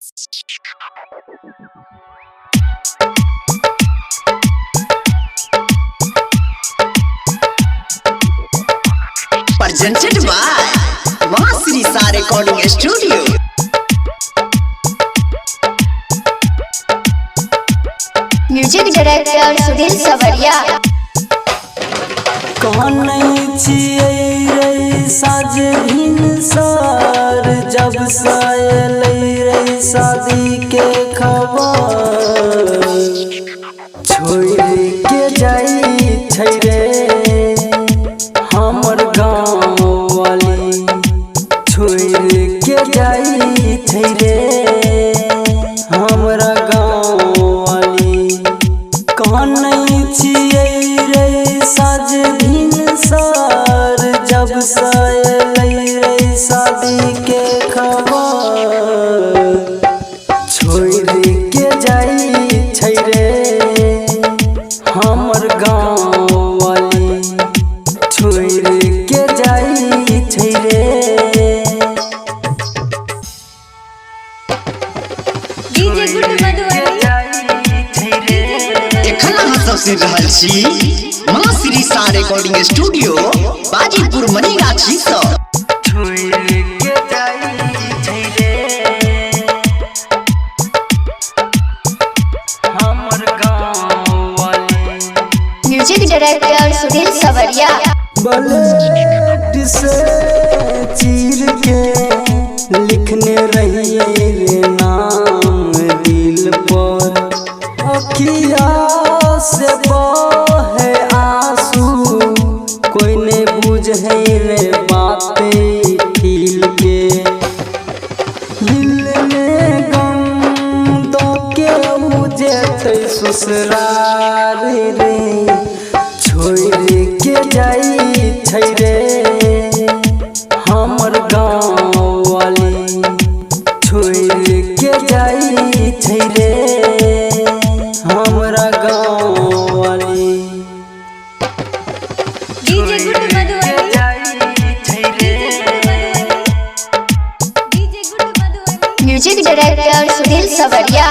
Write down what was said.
Presented by Mahasri Sa Recording Studio. Music director Sudhir सवरिया। कहने छियै रे साज भिनसर जब सायलै रे शादी के खबर छोड़ के जाई छै रे हमर गाँव वाली छोड़ के जाई छै रे हमरा गाँव वाली। कहने छियै रे साज भिनसर जब सायलै रे शादी के खबर छोड़ के जाई छै रे हमर गाँव वाली छोड़ के जाई छै रे। सुन रहल छी मासरी सा रिकॉर्डिंग स्टूडियो बाजीपुर मनीगाछी सँ। म्यूजिक डायरेक्टर सुधीर सवरिया। ब्लेड से चीर के लिखने रहिए रे नाम दिल पर अखिया से बहे आंसू कोई ने बुझे रे बातें फील के दिल में गम दो के मुझे ससुराल रे छोड़ के जाई छै रे हमर गाँव वाली छोड़ के जाई छै रे हमरा गाँव वाली। म्यूजिक डायरेक्टर सुधीर सवरिया।